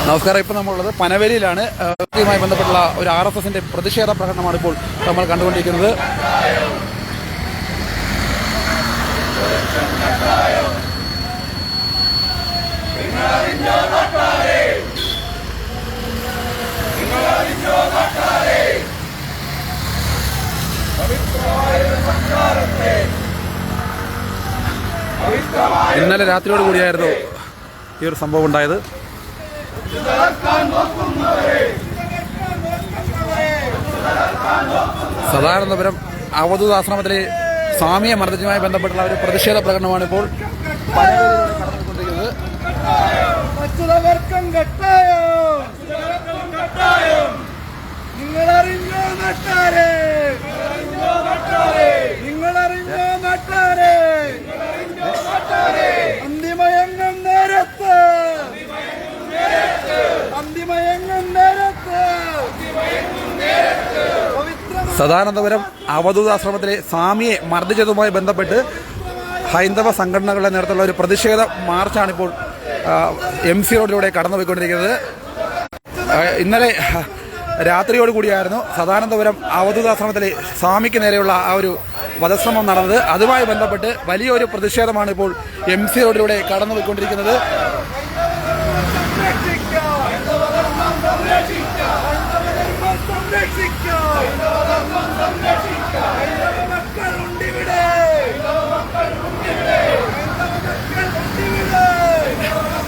നമസ്കാരം. ഇപ്പോൾ നമ്മളുള്ളത് പനവേലിയിലാണ്. ഇതുമായി ബന്ധപ്പെട്ടുള്ള ഒരു RSSന്റെ പ്രതിഷേധ പ്രകടനമാണ് ഇപ്പോൾ നമ്മൾ കണ്ടുകൊണ്ടിരിക്കുന്നത്. ഇന്നലെ രാത്രിയോട് കൂടിയായിരുന്നു ഈ ഒരു സംഭവം ഉണ്ടായത്. സദാനന്ദപുരം അവധൂത് ആശ്രമത്തിലെ സ്വാമിയെ മർദ്ദിച്ചുമായി ബന്ധപ്പെട്ടുള്ള ഒരു പ്രതിഷേധ പ്രകടനമാണ് ഇപ്പോൾ നടന്നുകൊണ്ടിരിക്കുന്നത്. സദാനന്ദപുരം അവധൂതാശ്രമത്തിലെ സ്വാമിയെ മർദ്ദിച്ചതുമായി ബന്ധപ്പെട്ട് ഹൈന്ദവ സംഘടനകളുടെ നേതൃത്വത്തിലുള്ള ഒരു പ്രതിഷേധ മാർച്ചാണിപ്പോൾ MC റോഡിലൂടെ കടന്നുപോയിക്കൊണ്ടിരിക്കുന്നത്. ഇന്നലെ രാത്രിയോടുകൂടിയായിരുന്നു സദാനന്ദപുരം അവധൂതാശ്രമത്തിലെ സ്വാമിക്ക് നേരെയുള്ള ആ ഒരു വധശ്രമം നടന്നത്. അതുമായി ബന്ധപ്പെട്ട് വലിയൊരു പ്രതിഷേധമാണ് ഇപ്പോൾ MC റോഡിലൂടെ കടന്നുപോയിക്കൊണ്ടിരിക്കുന്നത്.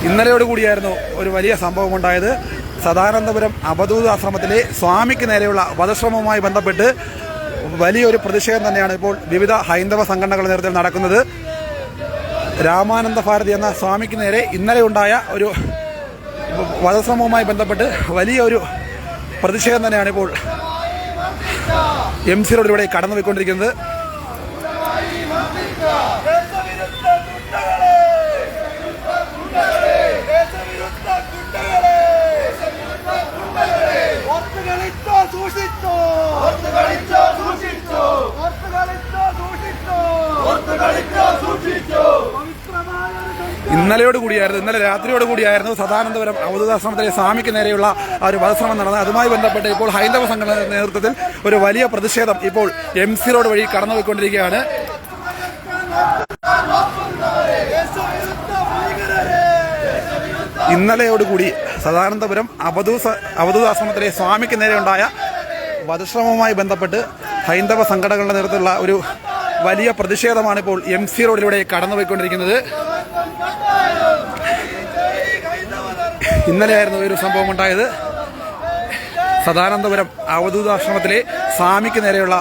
ഇന്നലെയോടുകൂടിയായിരുന്നു ഒരു വലിയ സംഭവം ഉണ്ടായത്. സദാനന്ദപുരം അവധൂത് ആശ്രമത്തിലെ സ്വാമിക്ക് നേരെയുള്ള വധശ്രമവുമായി ബന്ധപ്പെട്ട് വലിയൊരു പ്രതിഷേധം തന്നെയാണ് ഇപ്പോൾ വിവിധ ഹൈന്ദവ സംഘടനകളുടെ നേതൃത്വത്തിൽ നടക്കുന്നത്. രാമാനന്ദ ഭാരതി എന്ന സ്വാമിക്ക് നേരെ ഇന്നലെ ഉണ്ടായ ഒരു വധശ്രമവുമായി ബന്ധപ്പെട്ട് വലിയൊരു പ്രതിഷേധം തന്നെയാണ് ഇപ്പോൾ MC റോഡിലൂടെ കടന്നുപോയിക്കൊണ്ടിരിക്കുന്നത്. ഇന്നലെ രാത്രിയോടുകൂടിയായിരുന്നു സദാനന്ദപുരം അവധൂതാശ്രമത്തിലെ സ്വാമിക്ക് നേരെയുള്ള ആ ഒരു വധശ്രമം നടന്നത്. അതുമായി ബന്ധപ്പെട്ട് ഇപ്പോൾ ഹൈന്ദവ സംഘടനയുടെ നേതൃത്വത്തിൽ ഒരു വലിയ പ്രതിഷേധം ഇപ്പോൾ MC റോഡ് വഴി കടന്നുപോയിക്കൊണ്ടിരിക്കുകയാണ്. ഇന്നലെയോടുകൂടി സദാനന്ദപുരം അവധൂതാശ്രമത്തിലെ സ്വാമിക്ക് നേരെയുണ്ടായ വധശ്രമവുമായി ബന്ധപ്പെട്ട് ഹൈന്ദവ സംഘടനകളുടെ നേതൃത്വത്തിലുള്ള ഒരു വലിയ പ്രതിഷേധമാണ് ഇപ്പോൾ MC റോഡിലൂടെ കടന്നുപോയിക്കൊണ്ടിരിക്കുന്നത്. ഇന്നലെയായിരുന്നു ഒരു സംഭവം ഉണ്ടായത്. സദാനന്ദപുരം അവധൂതാശ്രമത്തിലെ സ്വാമിക്ക് നേരെയുള്ള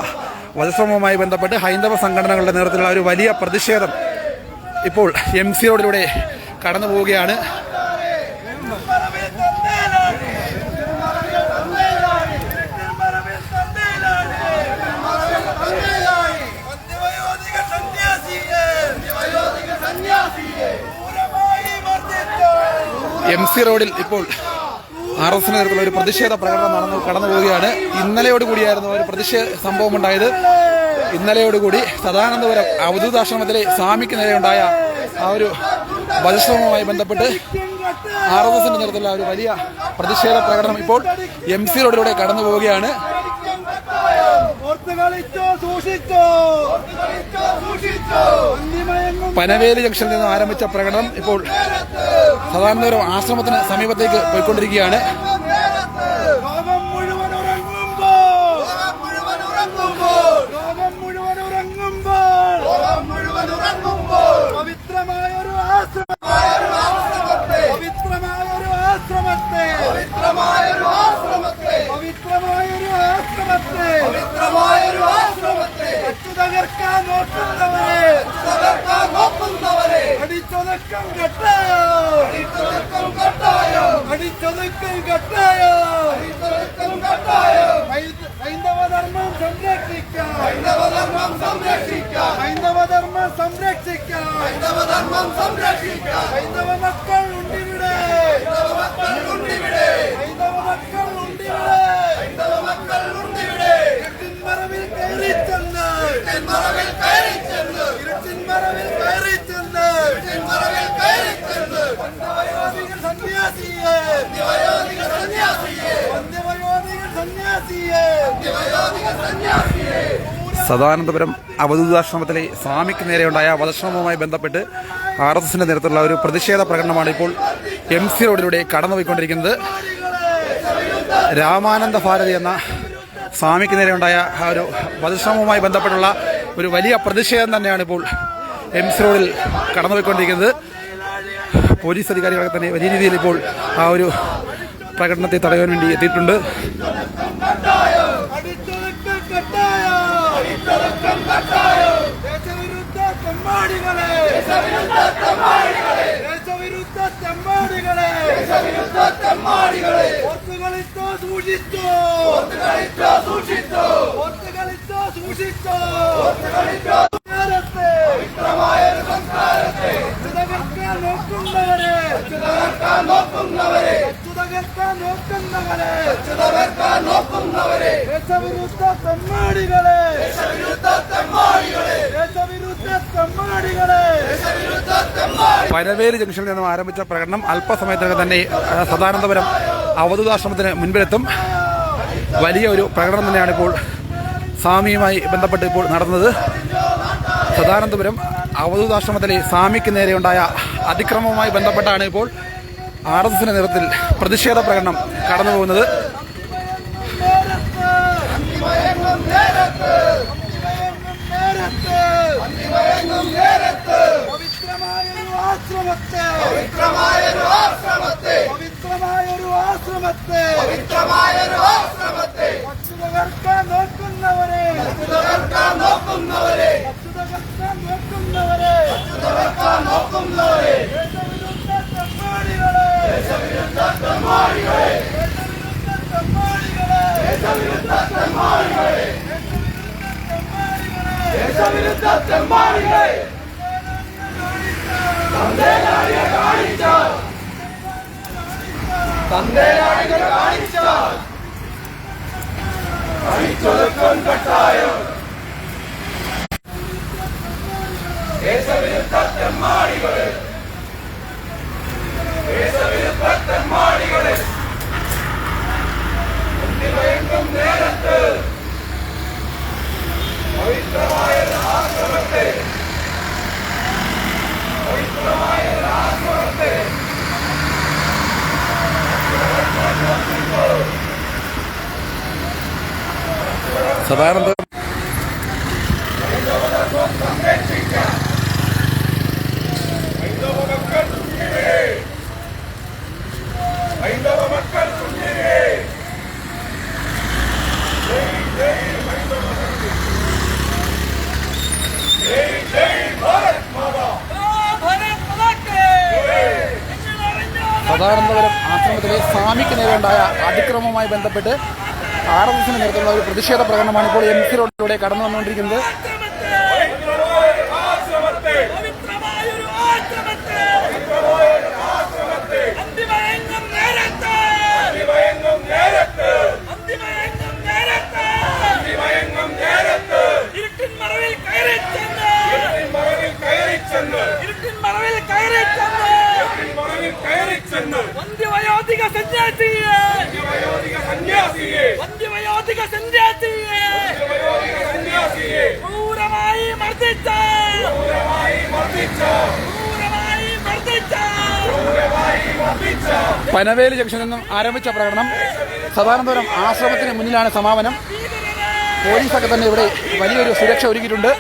വധശ്രമവുമായി ബന്ധപ്പെട്ട് ഹൈന്ദവ സംഘടനകളുടെ നേതൃത്വത്തിലുള്ള ഒരു വലിയ പ്രതിഷേധം ഇപ്പോൾ MC റോഡിലൂടെ കടന്നു പോവുകയാണ്. MC റോഡിൽ ഇപ്പോൾ RSS നേതൃത്വത്തിലുള്ള ഒരു പ്രതിഷേധ പ്രകടനം കടന്നു പോവുകയാണ്. ഇന്നലെയോടുകൂടിയായിരുന്നു ഒരു പ്രതിഷേധ സംഭവം ഉണ്ടായത്. ഇന്നലെയോടുകൂടി സദാനന്ദപുരം അവധൂതാശ്രമത്തിലെ സ്വാമിക്ക് നേരെയുണ്ടായ ആ ഒരു വധശ്രമവുമായി ബന്ധപ്പെട്ട് RSSന്റെ നേതൃത്വത്തിലുള്ള ഒരു വലിയ പ്രതിഷേധ പ്രകടനം ഇപ്പോൾ MC റോഡിലൂടെ കടന്നു പോവുകയാണ്. പനവേലി ജംഗ്ഷനിൽ നിന്ന് ആരംഭിച്ച പ്രകടനം ഇപ്പോൾ സദാനന്ദപുരം ആശ്രമത്തിന് സമീപത്തേക്ക് പോയിക്കൊണ്ടിരിക്കുകയാണ്. ഹൈന്ദവ മക്കൾ ഉണ്ടിവിടെ. സന്യാസിയെ സദാനന്ദപുരം അവധൂതാശ്രമത്തിലെ സ്വാമിക്ക് നേരെയുണ്ടായ വധശ്രമവുമായി ബന്ധപ്പെട്ട് RSSന്റെ നേതൃത്വത്തിലുള്ള ഒരു പ്രതിഷേധ പ്രകടനമാണ് ഇപ്പോൾ MC റോഡിലൂടെ കടന്നുപോയിക്കൊണ്ടിരിക്കുന്നത്. രാമാനന്ദ ഭാരതി എന്ന സ്വാമിക്ക് നേരെയുണ്ടായ ആ ഒരു വധശ്രമവുമായി ബന്ധപ്പെട്ടുള്ള ഒരു വലിയ പ്രതിഷേധം തന്നെയാണ് ഇപ്പോൾ MC റോഡിൽ കടന്നുപോയിക്കൊണ്ടിരിക്കുന്നത്. പോലീസ് അധികാരികളൊക്കെ തന്നെ വലിയ രീതിയിൽ ഇപ്പോൾ ആ ഒരു പ്രകടനത്തെ തടയാൻ വേണ്ടി എത്തിയിട്ടുണ്ട്. പനവേലി ജംഗ്ഷനിൽ നിന്നും ആരംഭിച്ച പ്രകടനം അല്പസമയത്തിനകം തന്നെ സദാനന്ദപുരം അവധൂതാശ്രമത്തിന് മുൻപിലെത്തും. വലിയ ഒരു പ്രകടനം തന്നെയാണ് ഇപ്പോൾ സ്വാമിയുമായി ബന്ധപ്പെട്ട് ഇപ്പോൾ നടന്നത്. സദാനന്ദപുരം അവധൂതാശ്രമത്തിലെ സ്വാമിക്ക് നേരെയുണ്ടായ അതിക്രമവുമായി ബന്ധപ്പെട്ടാണ് ഇപ്പോൾ RSSന്റെ നേതൃത്വത്തിൽ പ്രതിഷേധ പ്രകടനം കടന്നു പോകുന്നത്. സദാനന്ദ സദാനന്ദപുരം ആശ്രമത്തിലെ സ്വാമിക്ക് നേരെയുണ്ടായ അതിക്രമവുമായി ബന്ധപ്പെട്ട് RSSന്റെ നേതൃത്വത്തിലുള്ള ഒരു പ്രതിഷേധ പ്രകടനമാണ് ഇപ്പോൾ MC റോഡിലൂടെ കടന്നു വന്നുകൊണ്ടിരിക്കുന്നത്. പനവേലി ജംഗ്ഷനിൽ നിന്നും ആരംഭിച്ച പ്രകടനം സദാനന്ദപുരം ആശ്രമത്തിന് മുന്നിലാണ് സമാപനം. പോലീസൊക്കെ തന്നെ ഇവിടെ വലിയൊരു സുരക്ഷ ഒരുക്കിയിട്ടുണ്ട്.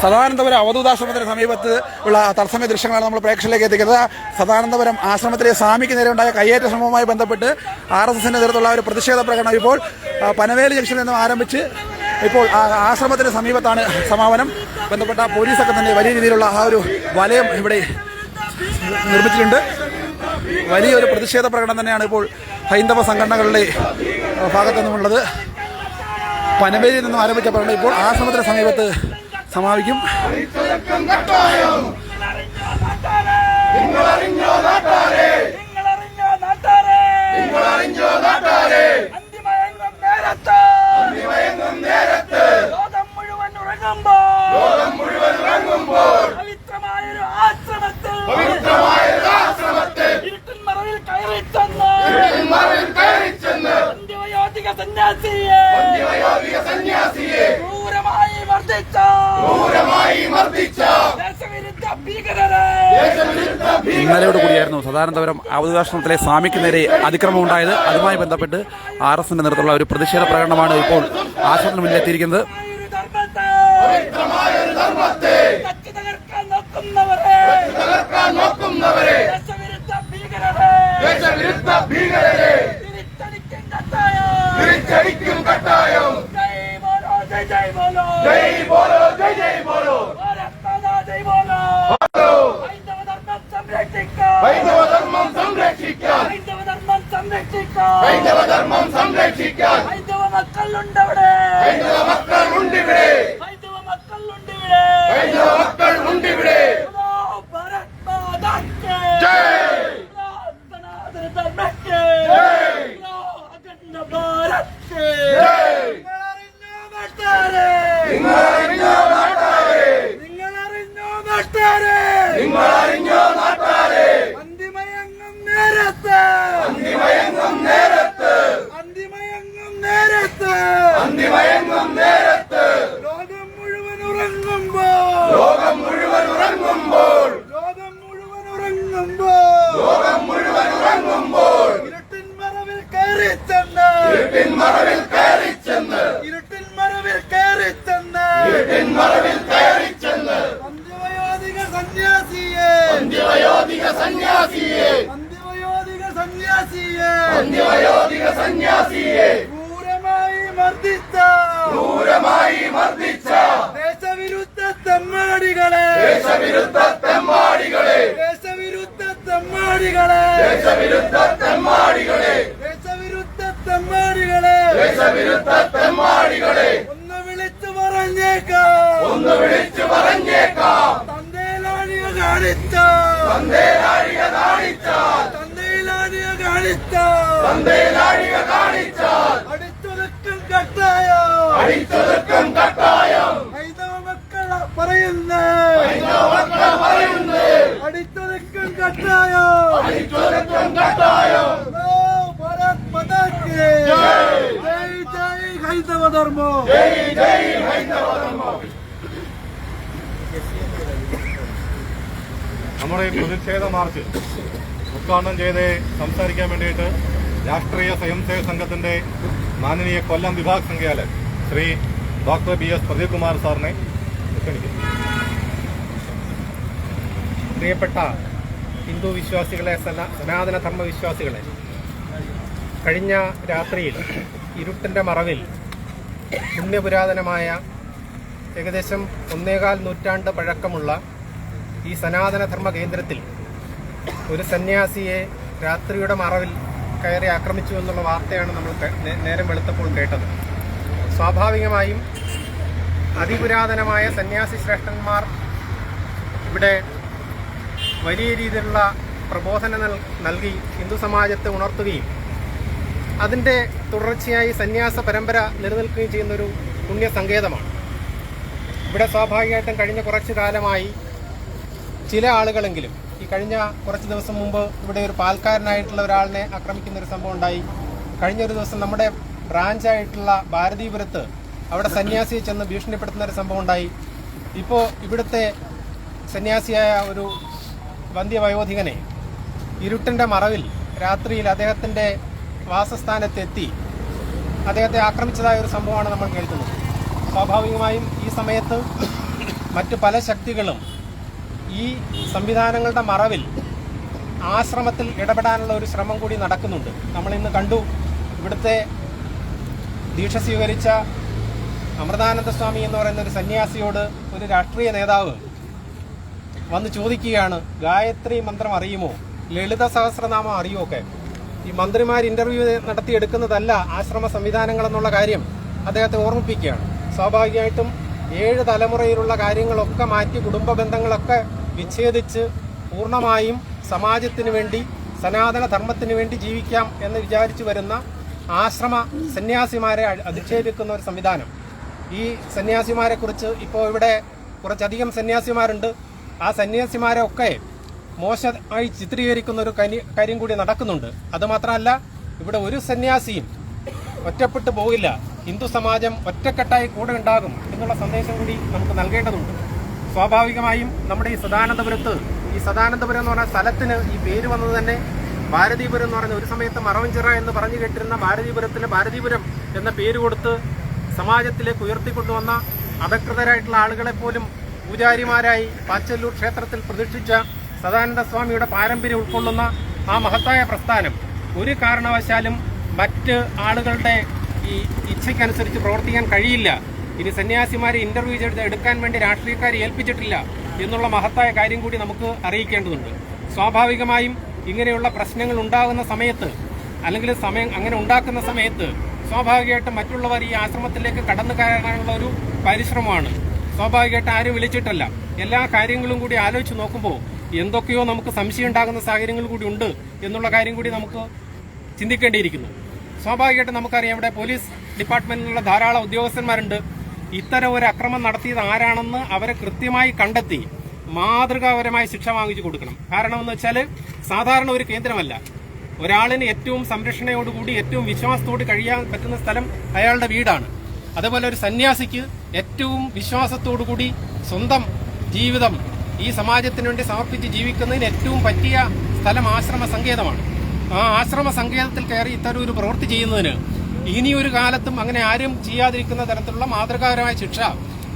സദാനന്ദപുരം അവധൂതാശ്രമത്തിന് സമീപത്ത് ഉള്ള തത്സമയ ദൃശ്യങ്ങളാണ് നമ്മൾ പ്രേക്ഷകരിലേക്ക് എത്തിക്കുന്നത്. സദാനന്ദപുരം ആശ്രമത്തിലെ സ്വാമിക്ക് നേരെയുണ്ടായ കയ്യേറ്റ ശ്രമവുമായി ബന്ധപ്പെട്ട് RSSന്റെ നേതൃത്വത്തിലുള്ള ഒരു പ്രതിഷേധ പ്രകടനം ഇപ്പോൾ പനവേലി ജംഗ്ഷനിൽ നിന്നും ആരംഭിച്ച് ഇപ്പോൾ ആശ്രമത്തിന് സമീപത്താണ് സമാപനം. ബന്ധപ്പെട്ട പോലീസൊക്കെ തന്നെ വലിയ രീതിയിലുള്ള ആ ഒരു വലയം ഇവിടെ നിർമ്മിച്ചിട്ടുണ്ട്. വലിയൊരു പ്രതിഷേധ പ്രകടനം തന്നെയാണ് ഇപ്പോൾ ഹൈന്ദവ സംഘടനകളുടെ ഭാഗത്തു നിന്നുമുള്ളത്. പനവേലിയിൽ നിന്നും ആരംഭിച്ച പ്രകടനം ഇപ്പോൾ ആശ്രമത്തിന് സമീപത്ത് സമാപിക്കും. ലോകം മുഴുവൻ ഉറങ്ങുമ്പോൾ പവിത്രമായൊരു സന്യാസിയെ ക്രൂരമായി മർദ്ദിച്ച ദേശവിരുദ്ധ ഭീകരരെ. ഇന്നലെയോടുകൂടിയായിരുന്നു സദാനന്ദപുരം അവധൂതാശ്രമത്തിലെ സ്വാമിക്ക് നേരെ അതിക്രമം ഉണ്ടായത്. അതുമായി ബന്ധപ്പെട്ട് RSSന്റെ നേതൃത്വത്തിലുള്ള ഒരു പ്രതിഷേധ പ്രകടനമാണ് ഇപ്പോൾ ആശ്രമത്തിന് മുന്നിലെത്തിയിരിക്കുന്നത്. തിരിച്ചടിക്കും കട്ടായം. ജയ് ബോലോ ജയ് ബോലോ. ഹൈന്ദവധർമ്മം സംരക്ഷിക്കാൻ ഹൈന്ദവ മക്കളുണ്ടിവിടെ. നിങ്ങളറിഞ്ഞോ നാട്ടാരെ. അന്തിമയങ്ങും നേരത്ത് ലോകം മുഴുവൻ ഉറങ്ങുമ്പോൾ ഇരുട്ടിൻ മറവിൽ കയറി ചെന്ന് അന്ത്യവയോധിക സന്യാസിയെ ക്രൂരമായി മർദ്ദിച്ച ദേശവിരുദ്ധ തെമ്മാടികളെ ഒന്ന് വിളിച്ചു പറഞ്ഞേക്കാം. തന്തേലാഴിക കാണിച്ചാൽ അടിച്ചൊതുക്കും കട്ടായം. ഹൈന്ദവ മക്കൾ പറയുന്നേ അടിച്ചൊതുക്കും കട്ടായം. ഭാരത് മാതാ കി ജയ്. ജയ് ഹൈന്ദവധർമ്മോ. നമ്മുടെ ഈ പ്രതിഷേധ മാർച്ച് ഉദ്ഘാടനം ചെയ്ത് സംസാരിക്കാൻ വേണ്ടിയിട്ട് രാഷ്ട്രീയ സ്വയംസേവക സംഘത്തിന്റെ മാനനീയ കൊല്ലം വിഭാഗ് സംഘാലൻ ശ്രീ ഡോക്ടർ BS പ്രദീപ് കുമാർ സാറിനെ ക്ഷണിക്കുന്നു. പ്രിയപ്പെട്ട ഹിന്ദു വിശ്വാസികളെ, സനാതന ധർമ്മ വിശ്വാസികളെ, കഴിഞ്ഞ രാത്രിയിൽ ഇരുട്ടിന്റെ മറവിൽ പുണ്യപുരാതനമായ ഏകദേശം 1.25 നൂറ്റാണ്ട് പഴക്കമുള്ള ഈ സനാതന ധർമ്മ കേന്ദ്രത്തിൽ ഒരു സന്യാസിയെ രാത്രിയുടെ മറവിൽ കയറി ആക്രമിച്ചു എന്നുള്ള വാർത്തയാണ് നമ്മൾ നേരം വെളുത്തപ്പോൾ കേട്ടത്. സ്വാഭാവികമായും അതിപുരാതനമായ സന്യാസി ശ്രേഷ്ഠന്മാർ ഇവിടെ വലിയ രീതിയിലുള്ള പ്രബോധനം നൽകി ഹിന്ദു സമാജത്തെ ഉണർത്തുകയും അതിൻ്റെ തുടർച്ചയായി സന്യാസ പരമ്പര നിലനിൽക്കുകയും ചെയ്യുന്നൊരു പുണ്യ സങ്കേതമാണ്. ഇവിടെ സ്വാഭാവികമായിട്ടും കഴിഞ്ഞ കുറച്ചു കാലമായി ചില ആളുകളെങ്കിലും, ഈ കഴിഞ്ഞ കുറച്ച് ദിവസം മുമ്പ് ഇവിടെ ഒരു പാൽക്കാരനായിട്ടുള്ള ഒരാളിനെ ആക്രമിക്കുന്നൊരു സംഭവം ഉണ്ടായി. കഴിഞ്ഞൊരു ദിവസം നമ്മുടെ ബ്രാഞ്ചായിട്ടുള്ള ഭാരതീപുരത്ത് അവിടെ സന്യാസിയെ ചെന്ന് ഭീഷണിപ്പെടുത്തുന്ന ഒരു സംഭവം ഉണ്ടായി. ഇപ്പോൾ ഇവിടുത്തെ സന്യാസിയായ ഒരു വന്ധ്യവയോധികനെ ഇരുട്ടിൻ്റെ മറവിൽ രാത്രിയിൽ അദ്ദേഹത്തിൻ്റെ വാസസ്ഥാനത്തെത്തി അദ്ദേഹത്തെ ആക്രമിച്ചതായ ഒരു സംഭവമാണ് നമ്മൾ കേൾക്കുന്നത്. സ്വാഭാവികമായും ഈ സമയത്ത് മറ്റു പല ശക്തികളും ഈ സംവിധാനങ്ങളുടെ മറവിൽ ആശ്രമത്തിൽ ഇടപെടാനുള്ള ഒരു ശ്രമം കൂടി നടക്കുന്നുണ്ട്. നമ്മളിന്ന് കണ്ടു, ഇവിടുത്തെ ദീക്ഷ സ്വീകരിച്ച അമൃതാനന്ദ സ്വാമി എന്ന് പറയുന്ന ഒരു സന്യാസിയോട് ഒരു രാഷ്ട്രീയ നേതാവ് വന്ന് ചോദിക്കുകയാണ്, ഗായത്രി മന്ത്രം അറിയുമോ, ലളിത സഹസ്രനാമം അറിയുമോ ഒക്കെ. ഈ മന്ത്രിമാർ ഇന്റർവ്യൂ നടത്തിയെടുക്കുന്നതല്ല ആശ്രമ സംവിധാനങ്ങൾ എന്നുള്ള കാര്യം അദ്ദേഹത്തെ ഓർമ്മിപ്പിക്കുകയാണ്. സ്വാഭാവികമായിട്ടും 7 തലമുറയിലുള്ള കാര്യങ്ങളൊക്കെ മാറ്റി കുടുംബ ബന്ധങ്ങളൊക്കെ വിച്ഛേദിച്ച് പൂർണ്ണമായും സമാജത്തിന് വേണ്ടി, സനാതന ധർമ്മത്തിന് വേണ്ടി ജീവിക്കാം എന്ന് വിചാരിച്ചു വരുന്ന ആശ്രമ സന്യാസിമാരെ അധിക്ഷേപിക്കുന്ന ഒരു സംവിധാനം. ഈ സന്യാസിമാരെ കുറിച്ച് ഇപ്പോൾ ഇവിടെ കുറച്ചധികം സന്യാസിമാരുണ്ട്. ആ സന്യാസിമാരെ ഒക്കെ മോശമായി ചിത്രീകരിക്കുന്ന ഒരു കാര്യം കൂടി നടക്കുന്നുണ്ട്. അതുമാത്രമല്ല, ഇവിടെ ഒരു സന്യാസിയും ഒറ്റപ്പെട്ടു പോകില്ല, ഹിന്ദു സമാജം ഒറ്റക്കെട്ടായി കൂടെ ഉണ്ടാകും എന്നുള്ള സന്ദേശം കൂടി നമുക്ക് നൽകേണ്ടതുണ്ട്. സ്വാഭാവികമായും നമ്മുടെ ഈ സദാനന്ദപുരം എന്ന് പറഞ്ഞ സ്ഥലത്തിന് ഈ പേര് വന്നത് തന്നെ ഭാരതീപുരം എന്ന് പറഞ്ഞ ഒരു സമയത്ത് മറവഞ്ചിറ എന്ന് പറഞ്ഞു കേട്ടിരുന്ന ഭാരതീപുരത്തിന് ഭാരതീപുരം എന്ന പേര് കൊടുത്ത് സമാജത്തിലേക്ക് ഉയർത്തിക്കൊണ്ടുവന്ന അധകൃതരായിട്ടുള്ള ആളുകളെ പോലും പൂജാരിമാരായി പാച്ചല്ലൂർ ക്ഷേത്രത്തിൽ പ്രതിഷ്ഠിച്ച സദാനന്ദ സ്വാമിയുടെ പാരമ്പര്യം ഉൾക്കൊള്ളുന്ന ആ മഹത്തായ പ്രസ്ഥാനം ഒരു കാരണവശാലും മറ്റ് ആളുകളുടെ ഈ ഇച്ഛയ്ക്കനുസരിച്ച് പ്രവർത്തിക്കാൻ കഴിയില്ല. ഇനി സന്യാസിമാരെ ഇന്റർവ്യൂ എടുക്കാൻ വേണ്ടി രാഷ്ട്രീയക്കാരെ ഏൽപ്പിച്ചിട്ടില്ല എന്നുള്ള മഹത്തായ കാര്യം കൂടി നമുക്ക് അറിയിക്കേണ്ടതുണ്ട്. സ്വാഭാവികമായും ഇങ്ങനെയുള്ള പ്രശ്നങ്ങൾ ഉണ്ടാകുന്ന സമയത്ത് അല്ലെങ്കിൽ അങ്ങനെ ഉണ്ടാക്കുന്ന സമയത്ത് സ്വാഭാവികമായിട്ടും മറ്റുള്ളവർ ഈ ആശ്രമത്തിലേക്ക് കടന്നു കയറാനുള്ള ഒരു പരിശ്രമമാണ്. സ്വാഭാവികമായിട്ട് ആരും വിളിച്ചിട്ടല്ല. എല്ലാ കാര്യങ്ങളും കൂടി ആലോചിച്ച് നോക്കുമ്പോൾ എന്തൊക്കെയോ നമുക്ക് സംശയം ഉണ്ടാകുന്ന സാഹചര്യങ്ങൾ കൂടി ഉണ്ട് എന്നുള്ള കാര്യം കൂടി നമുക്ക് ചിന്തിക്കേണ്ടിയിരിക്കുന്നു. സ്വാഭാവികമായിട്ടും നമുക്കറിയാം ഇവിടെ പോലീസ് ഡിപ്പാർട്ട്മെന്റിലുള്ള ധാരാളം ഉദ്യോഗസ്ഥന്മാരുണ്ട്. ഇത്തരം ഒരു അക്രമം നടത്തിയത് ആരാണെന്ന് അവരെ കൃത്യമായി കണ്ടെത്തി മാതൃകാപരമായ ശിക്ഷ വാങ്ങിച്ചു കൊടുക്കണം. കാരണം എന്ന് വെച്ചാൽ സാധാരണ ഒരു കേന്ദ്രമല്ല. ഒരാളിന് ഏറ്റവും സംരക്ഷണയോടുകൂടി ഏറ്റവും വിശ്വാസത്തോട് കഴിയാൻ പറ്റുന്ന സ്ഥലം അയാളുടെ വീടാണ്. അതേപോലെ ഒരു സന്യാസിക്ക് ഏറ്റവും വിശ്വാസത്തോടുകൂടി സ്വന്തം ജീവിതം ഈ സമാജത്തിന് വേണ്ടി സമർപ്പിച്ച് ജീവിക്കുന്നതിന് ഏറ്റവും പറ്റിയ സ്ഥലം ആശ്രമ സങ്കേതമാണ്. ആ ആശ്രമ സങ്കേതത്തിൽ കയറി ഇത്തരം ഒരു പ്രവൃത്തി ചെയ്യുന്നതിന് ഇനിയൊരു കാലത്തും അങ്ങനെ ആരും ചെയ്യാതിരിക്കുന്ന തരത്തിലുള്ള മാതൃകാപരമായ ശിക്ഷ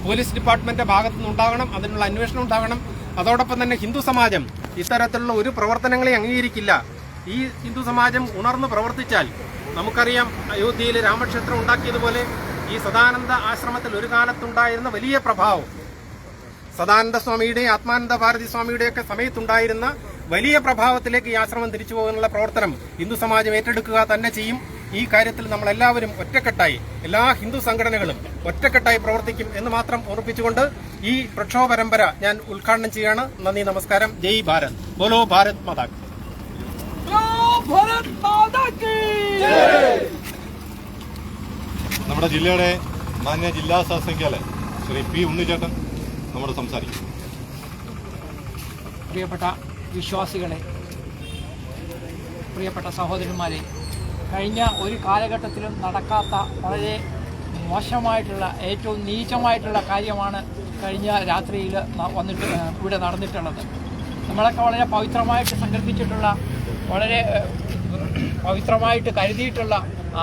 പോലീസ് ഡിപ്പാർട്ട്മെന്റിന്റെ ഭാഗത്തുനിന്നുണ്ടാകണം. അതിനുള്ള അന്വേഷണം ഉണ്ടാകണം. അതോടൊപ്പം തന്നെ ഹിന്ദു സമാജം ഇത്തരത്തിലുള്ള ഒരു പ്രവർത്തനങ്ങളെ അംഗീകരിക്കില്ല. ഈ ഹിന്ദു സമാജം ഉണർന്ന് പ്രവർത്തിച്ചാൽ നമുക്കറിയാം അയോധ്യയിൽ രാമക്ഷേത്രം ഉണ്ടാക്കിയതുപോലെ ഈ സദാനന്ദ ആശ്രമത്തിൽ ഒരു കാലത്തുണ്ടായിരുന്ന വലിയ പ്രഭാവം സദാനന്ദ സ്വാമിയുടെയും ആത്മാനന്ദ ഭാരതി സ്വാമിയുടെയൊക്കെ സമയത്തുണ്ടായിരുന്ന വലിയ പ്രഭാവത്തിലേക്ക് ഈ ആശ്രമം തിരിച്ചു പോകാനുള്ള പ്രവർത്തനം ഹിന്ദു സമാജം ഏറ്റെടുക്കുക തന്നെ ചെയ്യും. ഈ കാര്യത്തിൽ നമ്മളെല്ലാവരും ഒറ്റക്കെട്ടായി എല്ലാ ഹിന്ദു സംഘടനകളും ഒറ്റക്കെട്ടായി പ്രവർത്തിക്കും എന്ന് മാത്രം ഓർപ്പിച്ചുകൊണ്ട് ഈ പ്രക്ഷോഭ പരമ്പര ഞാൻ ഉദ്ഘാടനം ചെയ്യാണ്. നന്ദി, നമസ്കാരം. ജയ് ഭാരത്. ബോലോ ഭാരത് മാതാ കി. നമ്മുടെ ജില്ലയുടെ മാന്യ ജില്ലാ ശാസ്ത്രജ്ഞാല് ശ്രീ പി ഉണ്ണിച്ചേട്ടൻ നമ്മോട് സംസാരിക്കും. പ്രിയപ്പെട്ട വിശ്വാസികളെ, പ്രിയപ്പെട്ട സഹോദരന്മാരെ, കഴിഞ്ഞ ഒരു കാലഘട്ടത്തിലും നടക്കാത്ത വളരെ മോശമായിട്ടുള്ള ഏറ്റവും നീചമായിട്ടുള്ള കാര്യമാണ് കഴിഞ്ഞ രാത്രിയിൽ ഇവിടെ നടന്നിട്ടുള്ളത്. നമ്മളൊക്കെ വളരെ പവിത്രമായിട്ട് സങ്കല്പിച്ചിട്ടുള്ള വളരെ പവിത്രമായിട്ട് കരുതിയിട്ടുള്ള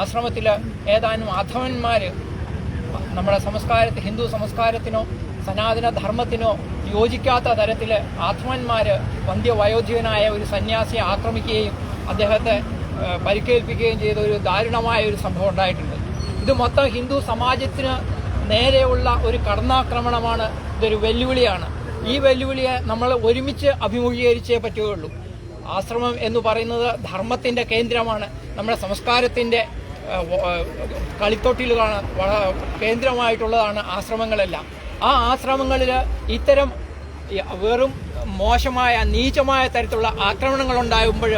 ആശ്രമത്തിൽ ഏതാനും അധമന്മാർ നമ്മുടെ ഹിന്ദു സംസ്കാരത്തിനോ സനാതന ധർമ്മത്തിനോ യോജിക്കാത്ത തരത്തിൽ ആത്മന്മാർ വന്ധ്യവയോധികനായ ഒരു സന്യാസിയെ ആക്രമിക്കുകയും അദ്ദേഹത്തെ പരിക്കേൽപ്പിക്കുകയും ചെയ്ത ഒരു ദാരുണമായ ഒരു സംഭവം ഉണ്ടായിട്ടുണ്ട്. ഇത് മൊത്തം ഹിന്ദു സമാജത്തിന് നേരെയുള്ള ഒരു കടന്നാക്രമണമാണ്. ഇതൊരു വെല്ലുവിളിയാണ്. ഈ വെല്ലുവിളിയെ നമ്മൾ ഒരുമിച്ച് അഭിമുഖീകരിച്ചേ പറ്റുകയുള്ളൂ. ആശ്രമം എന്ന് പറയുന്നത് ധർമ്മത്തിൻ്റെ കേന്ദ്രമാണ്. നമ്മുടെ സംസ്കാരത്തിൻ്റെ കളിത്തൊട്ടിലുകളാണ്, കേന്ദ്രമായിട്ടുള്ളതാണ് ആശ്രമങ്ങളെല്ലാം. ആ ആശ്രമങ്ങളിൽ ഇത്തരം വെറും മോശമായ നീചമായ തരത്തിലുള്ള ആക്രമണങ്ങൾ ഉണ്ടാകുമ്പോൾ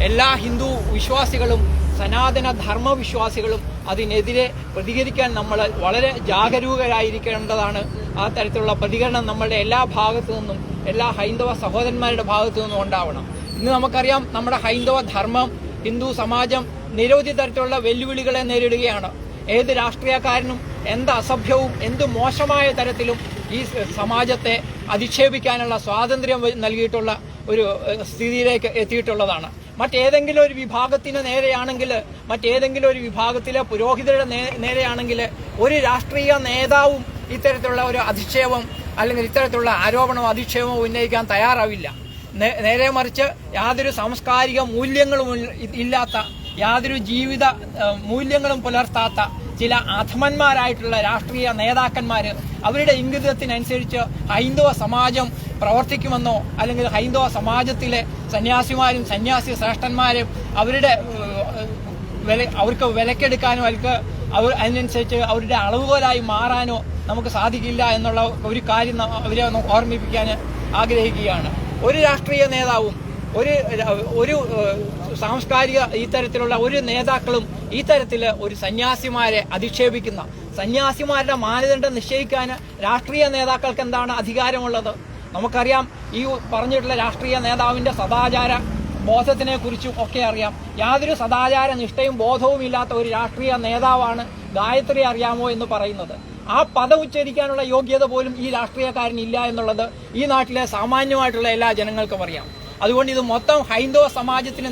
എല്ലാ ഹിന്ദു വിശ്വാസികളും സനാതന ധർമ്മവിശ്വാസികളും അതിനെതിരെ പ്രതികരിക്കാൻ നമ്മൾ വളരെ ജാഗരൂകരായിരിക്കേണ്ടതാണ്. ആ തരത്തിലുള്ള പ്രതികരണം നമ്മളുടെ എല്ലാ ഭാഗത്തു നിന്നും എല്ലാ ഹൈന്ദവ സഹോദരന്മാരുടെ ഭാഗത്തു നിന്നും ഉണ്ടാവണം. ഇന്ന് നമുക്കറിയാം നമ്മുടെ ഹൈന്ദവ ധർമ്മം ഹിന്ദു സമാജം നിരവധി തരത്തിലുള്ള വെല്ലുവിളികളെ നേരിടുകയാണ്. ഏത് രാഷ്ട്രീയക്കാരനും എന്ത് അസഭ്യവും എന്ത് മോശമായ തരത്തിലും ഈ സമാജത്തെ അധിക്ഷേപിക്കാനുള്ള സ്വാതന്ത്ര്യം നൽകിയിട്ടുള്ള ഒരു സ്ഥിതിയിലേക്ക് എത്തിയിട്ടുള്ളതാണ്. മറ്റേതെങ്കിലും ഒരു വിഭാഗത്തിന് നേരെയാണെങ്കിൽ, മറ്റേതെങ്കിലും ഒരു വിഭാഗത്തിലെ പുരോഹിതരുടെ നേരെയാണെങ്കിൽ ഒരു രാഷ്ട്രീയ നേതാവും ഇത്തരത്തിലുള്ള ഒരു അധിക്ഷേപം അല്ലെങ്കിൽ ഇത്തരത്തിലുള്ള ആരോപണവും അധിക്ഷേപവും ഉന്നയിക്കാൻ തയ്യാറാവില്ല. നേരെ മറിച്ച് യാതൊരു സാംസ്കാരിക മൂല്യങ്ങളും ഇല്ലാത്ത, യാതൊരു ജീവിത മൂല്യങ്ങളും പുലർത്താത്ത ചില അധമന്മാരായിട്ടുള്ള രാഷ്ട്രീയ നേതാക്കന്മാർ അവരുടെ ഇംഗിതത്തിനനുസരിച്ച് ഹൈന്ദവ സമാജം പ്രവർത്തിക്കുമെന്നോ അല്ലെങ്കിൽ ഹൈന്ദവ സമാജത്തിലെ സന്യാസിമാരും സന്യാസി ശ്രേഷ്ഠന്മാരും അവർക്ക് വിലക്കെടുക്കാനോ അതിനനുസരിച്ച് അവരുടെ അളവുകോലായി മാറാനോ നമുക്ക് സാധിക്കില്ല എന്നുള്ള ഒരു കാര്യം അവരെ ഓർമ്മിപ്പിക്കാൻ ആഗ്രഹിക്കുകയാണ്. ഒരു രാഷ്ട്രീയ നേതാവും ഒരു സാംസ്കാരിക ഇത്തരത്തിലുള്ള ഒരു നേതാക്കളും ഈ തരത്തിൽ ഒരു സന്യാസിമാരെ അധിക്ഷേപിക്കുന്ന, സന്യാസിമാരുടെ മാനദണ്ഡം നിശ്ചയിക്കാൻ രാഷ്ട്രീയ നേതാക്കൾക്ക് എന്താണ് അധികാരമുള്ളത്? നമുക്കറിയാം, ഈ പറഞ്ഞിട്ടുള്ള രാഷ്ട്രീയ നേതാവിന്റെ സദാചാര ബോധത്തിനെ കുറിച്ചും ഒക്കെ അറിയാം. യാതൊരു സദാചാര നിഷ്ഠയും ബോധവും ഇല്ലാത്ത ഒരു രാഷ്ട്രീയ നേതാവാണ് ഗായത്രി അറിയാമോ എന്ന് പറയുന്നത്. ആ പദം ഉച്ചരിക്കാനുള്ള യോഗ്യത പോലും ഈ രാഷ്ട്രീയക്കാരനില്ല എന്നുള്ളത് ഈ നാട്ടിലെ സാമാന്യമായിട്ടുള്ള എല്ലാ ജനങ്ങൾക്കും അറിയാം. അതുകൊണ്ട് ഇത് മൊത്തം ഹൈന്ദവ സമാജത്തിന്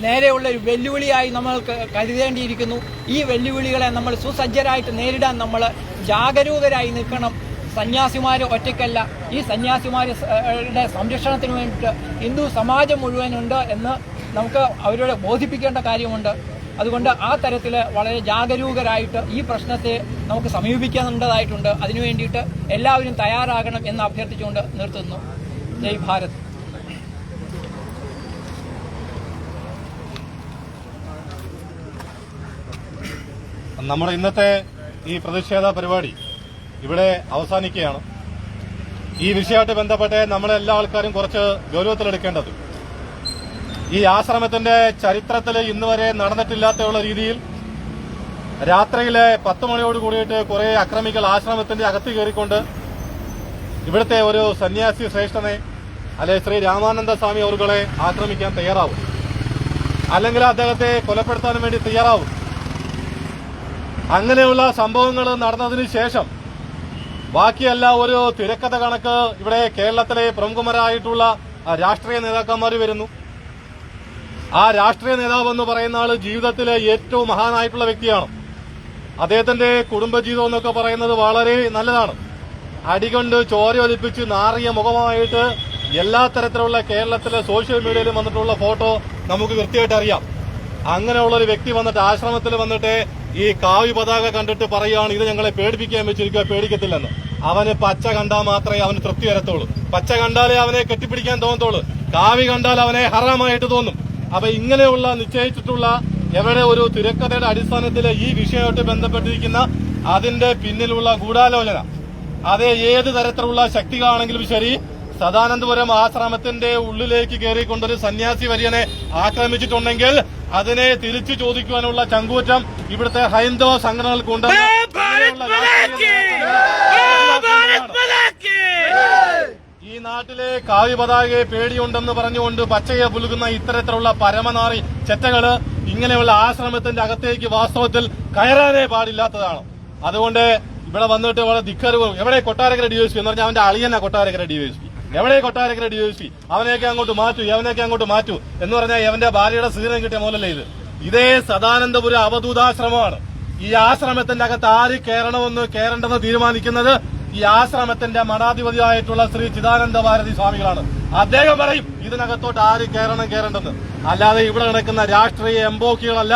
നേരെയുള്ള ഒരു വെല്ലുവിളിയായി നമ്മൾ കരുതേണ്ടിയിരിക്കുന്നു. ഈ വെല്ലുവിളികളെ നമ്മൾ സുസജ്ജരായിട്ട് നേരിടാൻ നമ്മൾ ജാഗരൂകരായി നിൽക്കണം. സന്യാസിമാർ ഒറ്റയ്ക്കല്ല, ഈ സന്യാസിമാരുടെ സംരക്ഷണത്തിന് വേണ്ടിയിട്ട് ഹിന്ദു സമാജം മുഴുവനുണ്ട് എന്ന് നമുക്ക് അവരോട് ബോധിപ്പിക്കേണ്ട കാര്യമുണ്ട്. അതുകൊണ്ട് ആ തരത്തിൽ വളരെ ജാഗരൂകരായിട്ട് ഈ പ്രശ്നത്തെ നമുക്ക് സമീപിക്കേണ്ടതായിട്ടുണ്ട്. അതിനു വേണ്ടിയിട്ട് എല്ലാവരും തയ്യാറാകണം എന്ന് അഭ്യർത്ഥിച്ചുകൊണ്ട് നിർത്തുന്നു. ജയ് ഭാരത്. നമ്മുടെ ഇന്നത്തെ ഈ പ്രതിഷേധ പരിപാടി ഇവിടെ അവസാനിക്കുകയാണ്. ഈ വിഷയമായിട്ട് ബന്ധപ്പെട്ട് നമ്മളെല്ലാ ആൾക്കാരും കുറച്ച് ഗൗരവത്തിലെടുക്കേണ്ടത്, ഈ ആശ്രമത്തിന്റെ ചരിത്രത്തിൽ ഇന്ന് വരെ നടന്നിട്ടില്ലാത്തുള്ള രീതിയിൽ രാത്രിയിലെ 10 മണിയോട് കൂടിയിട്ട് കുറെ അക്രമികൾ ആശ്രമത്തിന്റെ അകത്ത് കയറിക്കൊണ്ട് ഇവിടുത്തെ ഒരു സന്യാസി ശ്രേഷ്ഠനെ അല്ലെ ശ്രീ രാമാനന്ദ സ്വാമി അവരുകളെ ആക്രമിക്കാൻ തയ്യാറാവും, അല്ലെങ്കിൽ അദ്ദേഹത്തെ കൊലപ്പെടുത്താൻ വേണ്ടി തയ്യാറാവും. അങ്ങനെയുള്ള സംഭവങ്ങൾ നടന്നതിന് ശേഷം ബാക്കിയല്ല ഒരു തിരക്കഥ കണക്ക് ഇവിടെ കേരളത്തിലെ പ്രമുഖരായിട്ടുള്ള രാഷ്ട്രീയ നേതാക്കന്മാർ വരുന്നു. ആ രാഷ്ട്രീയ നേതാവ് എന്ന് പറയുന്ന ആള് ജീവിതത്തിലെ ഏറ്റവും മഹാനായിട്ടുള്ള വ്യക്തിയാണ്. അദ്ദേഹത്തിന്റെ കുടുംബജീവിതം എന്നൊക്കെ പറയുന്നത് വളരെ നല്ലതാണ്. അടികൊണ്ട് ചോര ഒലിപ്പിച്ച് നാറിയ മുഖമായിട്ട് എല്ലാ തരത്തിലുള്ള കേരളത്തിലെ സോഷ്യൽ മീഡിയയിൽ വന്നിട്ടുള്ള ഫോട്ടോ നമുക്ക് കൃത്യമായിട്ട് അറിയാം. അങ്ങനെയുള്ള ഒരു വ്യക്തി വന്നിട്ട് ആശ്രമത്തിൽ വന്നിട്ട് ഈ കാവ്യ പതാക കണ്ടിട്ട് പറയുകയാണ് ഇത് ഞങ്ങളെ പേടിപ്പിക്കാൻ വെച്ചിരിക്കുക, പേടിക്കത്തില്ലെന്ന്. അവന് പച്ച കണ്ടാൽ മാത്രമേ അവന് തൃപ്തി വരത്തുള്ളൂ. പച്ച കണ്ടാലേ അവനെ കെട്ടിപ്പിടിക്കാൻ തോന്നത്തുള്ളൂ. കാവ്യ കണ്ടാൽ അവനെ ഹറാമായിട്ട് തോന്നും. അപ്പൊ ഇങ്ങനെയുള്ള നിശ്ചയിച്ചിട്ടുള്ള എവിടെ ഒരു തിരക്കഥയുടെ അടിസ്ഥാനത്തിൽ ഈ വിഷയമായിട്ട് ബന്ധപ്പെട്ടിരിക്കുന്ന അതിന്റെ പിന്നിലുള്ള ഗൂഢാലോചന, അത് ഏത് തരത്തിലുള്ള ശക്തികളാണെങ്കിലും ശരി, സദാനന്ദപുരം ആശ്രമത്തിന്റെ ഉള്ളിലേക്ക് കയറിക്കൊണ്ടൊരു സന്യാസി വര്യനെ ആക്രമിച്ചിട്ടുണ്ടെങ്കിൽ അതിനെ തിരിച്ചു ചോദിക്കുവാനുള്ള ചങ്കൂറ്റം ഇവിടുത്തെ ഹൈന്ദവ സംഘടനകൾക്കുണ്ട്. ഈ നാട്ടിലെ കാവ്യ പതാകയെ പേടിയുണ്ടെന്ന് പറഞ്ഞുകൊണ്ട് പച്ചയെ പുലുകുന്ന ഇത്തരത്തിലുള്ള പരമനാറി ചെറ്റകള് ഇങ്ങനെയുള്ള ആശ്രമത്തിന്റെ അകത്തേക്ക് വാസ്തവത്തിൽ കയറാനേ പാടില്ലാത്തതാണ്. അതുകൊണ്ട് ഇവിടെ വന്നിട്ട് വളരെ ധിക്കാരവും എവിടെ കൊട്ടാരക്കര ഡിവൈഎസ്പി എന്ന് പറഞ്ഞാൽ അവന്റെ അളിയനാ കൊട്ടാരക്കര ഡിവൈഎസ്പി, എവിടെ കൊട്ടാരക്കര ഡിവൈഎസ്പി, അവനെയൊക്കെ അങ്ങോട്ട് മാറ്റൂ, അവനെയൊക്കെ അങ്ങോട്ട് മാറ്റൂ എന്ന് പറഞ്ഞാൽ അവന്റെ ഭാര്യയുടെ സീനം കിട്ടിയ മൂലല്ലേ ഇത്. ഇതേ സദാനന്ദപുരം അവധൂതാശ്രമമാണ്. ഈ ആശ്രമത്തിന്റെ അകത്ത് ആര് കയറേണ്ടെന്ന് തീരുമാനിക്കുന്നത് ഈ ആശ്രമത്തിന്റെ മഠാധിപതിയായിട്ടുള്ള ശ്രീ ചിദാനന്ദ ഭാരതി സ്വാമികളാണ്. അദ്ദേഹം പറയും ഇതിനകത്തോട്ട് ആര് കയറേണ്ടെന്ന്. അല്ലാതെ ഇവിടെ നടക്കുന്ന രാഷ്ട്രീയ എംബോക്കികളല്ല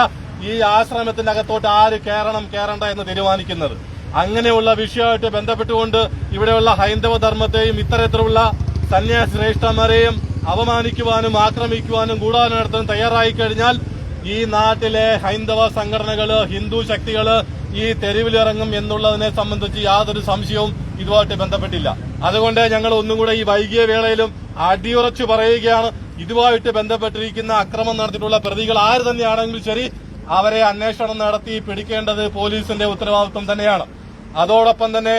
ഈ ആശ്രമത്തിന്റെ അകത്തോട്ട് ആര് കയറേണ്ട എന്ന് തീരുമാനിക്കുന്നത്. അങ്ങനെയുള്ള വിഷയമായിട്ട് ബന്ധപ്പെട്ടുകൊണ്ട് ഇവിടെയുള്ള ഹൈന്ദവ ധർമ്മത്തെയും ഇത്തരത്തിലുള്ള സന്യാസി ശ്രേഷ്ഠന്മാരെയും അപമാനിക്കുവാനും ആക്രമിക്കുവാനും ഗൂഢാലോചന നടത്താൻ തയ്യാറായി കഴിഞ്ഞാൽ ഈ നാട്ടിലെ ഹൈന്ദവ സംഘടനകള്, ഹിന്ദു ശക്തികള് ഈ തെരുവിലിറങ്ങും എന്നുള്ളതിനെ സംബന്ധിച്ച് യാതൊരു സംശയവും ഇതുമായിട്ട് ബന്ധപ്പെട്ടില്ല. അതുകൊണ്ട് ഞങ്ങൾ ഒന്നും കൂടെ ഈ വൈകിയ വേളയിലും അടിയുറച്ചു പറയുകയാണ്, ഇതുമായിട്ട് ബന്ധപ്പെട്ടിരിക്കുന്ന അക്രമം നടത്തിയിട്ടുള്ള പ്രതികൾ ആര് തന്നെയാണെങ്കിലും ശരി അവരെ അന്വേഷണം നടത്തി പിടിക്കേണ്ടത് പോലീസിന്റെ ഉത്തരവാദിത്വം തന്നെയാണ്. അതോടൊപ്പം തന്നെ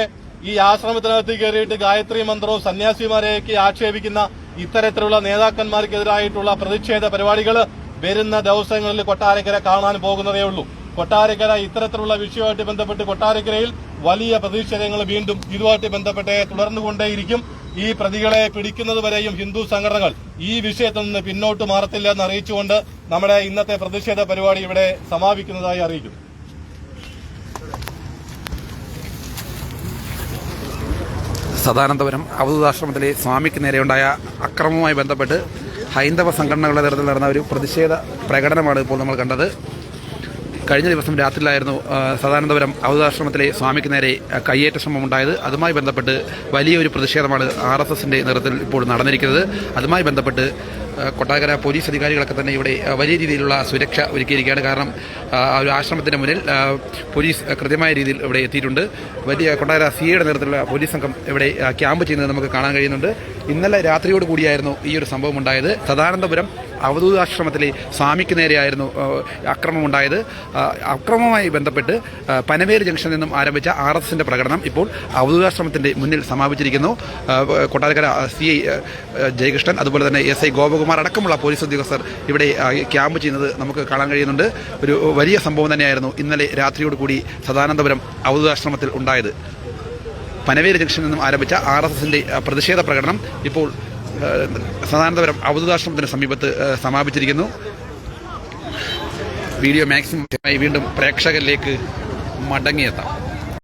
ഈ ആശ്രമത്തിനകത്ത് കയറിയിട്ട് ഗായത്രി മന്ത്രവും സന്യാസിമാരെയൊക്കെ ആക്ഷേപിക്കുന്ന ഇത്തരത്തിലുള്ള നേതാക്കന്മാർക്കെതിരായിട്ടുള്ള പ്രതിഷേധ പരിപാടികൾ വരുന്ന ദിവസങ്ങളിൽ കൊട്ടാരക്കര കാണാൻ പോകുന്നതേ ഉള്ളൂ. കൊട്ടാരക്കര ഇത്തരത്തിലുള്ള വിഷയവുമായിട്ട് ബന്ധപ്പെട്ട് കൊട്ടാരക്കരയിൽ വലിയ പ്രതിഷേധങ്ങൾ വീണ്ടും ഇതുമായിട്ട് ബന്ധപ്പെട്ട് തുടർന്നുകൊണ്ടേയിരിക്കും. ഈ പ്രതികളെ പിടിക്കുന്നതുവരെയും ഹിന്ദു സംഘടനകൾ ഈ വിഷയത്തിൽ നിന്ന് പിന്നോട്ട് മാറത്തില്ല എന്ന് അറിയിച്ചുകൊണ്ട് നമ്മുടെ ഇന്നത്തെ പ്രതിഷേധ പരിപാടി ഇവിടെ സമാപിക്കുന്നതായി അറിയിക്കുന്നു. സദാനന്ദപുരം അവധൂതാശ്രമത്തിലെ സ്വാമിക്ക് നേരെയുണ്ടായ അക്രമവുമായി ബന്ധപ്പെട്ട് ഹൈന്ദവ സംഘടനകളുടെ നേതൃത്വത്തിൽ നടന്ന ഒരു പ്രതിഷേധ പ്രകടനമാണ് ഇപ്പോൾ നമ്മൾ കണ്ടത്. കഴിഞ്ഞ ദിവസം രാത്രിയിലായിരുന്നു സദാനന്ദപുരം അവധൂതാശ്രമത്തിലെ സ്വാമിക്ക് നേരെ കയ്യേറ്റ ശ്രമം ഉണ്ടായത്. അതുമായി ബന്ധപ്പെട്ട് വലിയൊരു പ്രതിഷേധമാണ് RSSന്റെ നേതൃത്വത്തിൽ ഇപ്പോൾ നടന്നിരിക്കുന്നത്. അതുമായി ബന്ധപ്പെട്ട് കൊട്ടാരക്കര പോലീസ് അധികാരികളൊക്കെ തന്നെ ഇവിടെ വലിയ രീതിയിലുള്ള സുരക്ഷ ഒരുക്കിയിരിക്കുകയാണ്. കാരണം ഒരു ആശ്രമത്തിന്റെ മുന്നിൽ പോലീസ് കൃത്യമായ രീതിയിൽ ഇവിടെ എത്തിയിട്ടുണ്ട്. വലിയ കൊട്ടാരക്കര CIയുടെ നേതൃത്വത്തിലുള്ള പോലീസ് സംഘം ഇവിടെ ക്യാമ്പ് ചെയ്യുന്നത് നമുക്ക് കാണാൻ കഴിയുന്നുണ്ട്. ഇന്നലെ രാത്രിയോട് കൂടിയായിരുന്നു ഈ ഒരു സംഭവം ഉണ്ടായത്. സദാനന്ദപുരം അവധൂതാശ്രമത്തിലെ സ്വാമിക്ക് നേരെയായിരുന്നു അക്രമമുണ്ടായത്. അക്രമവുമായി ബന്ധപ്പെട്ട് പനവേൽ ജംഗ്ഷനിൽ നിന്നും ആരംഭിച്ച RSSന്റെ പ്രകടനം ഇപ്പോൾ അവധൂതാശ്രമത്തിന്റെ മുന്നിൽ സമാപിച്ചിരിക്കുന്നു. കൊട്ടാരക്കര CI ജയകൃഷ്ണൻ, അതുപോലെ തന്നെ SI ഗോപകുമാർ അടക്കമുള്ള പോലീസ് ഉദ്യോഗസ്ഥർ ഇവിടെ ക്യാമ്പ് ചെയ്യുന്നത് നമുക്ക് കാണാൻ കഴിയുന്നുണ്ട്. ഒരു വലിയ സംഭവം തന്നെയായിരുന്നു ഇന്നലെ രാത്രിയോടുകൂടി സദാനന്ദപുരം അവധൂതാശ്രമത്തിൽ ഉണ്ടായത്. പനവേൽ ജംഗ്ഷനിൽ നിന്നും ആരംഭിച്ച RSSന്റെ പ്രതിഷേധ പ്രകടനം ഇപ്പോൾ സദാനന്ദപുരം അവധൂതാശ്രമത്തിന് സമീപത്ത് സമാപിച്ചിരിക്കുന്നു. വീഡിയോ മാക്സിമം വീണ്ടും പ്രേക്ഷകരിലേക്ക് മടങ്ങിയെത്താം.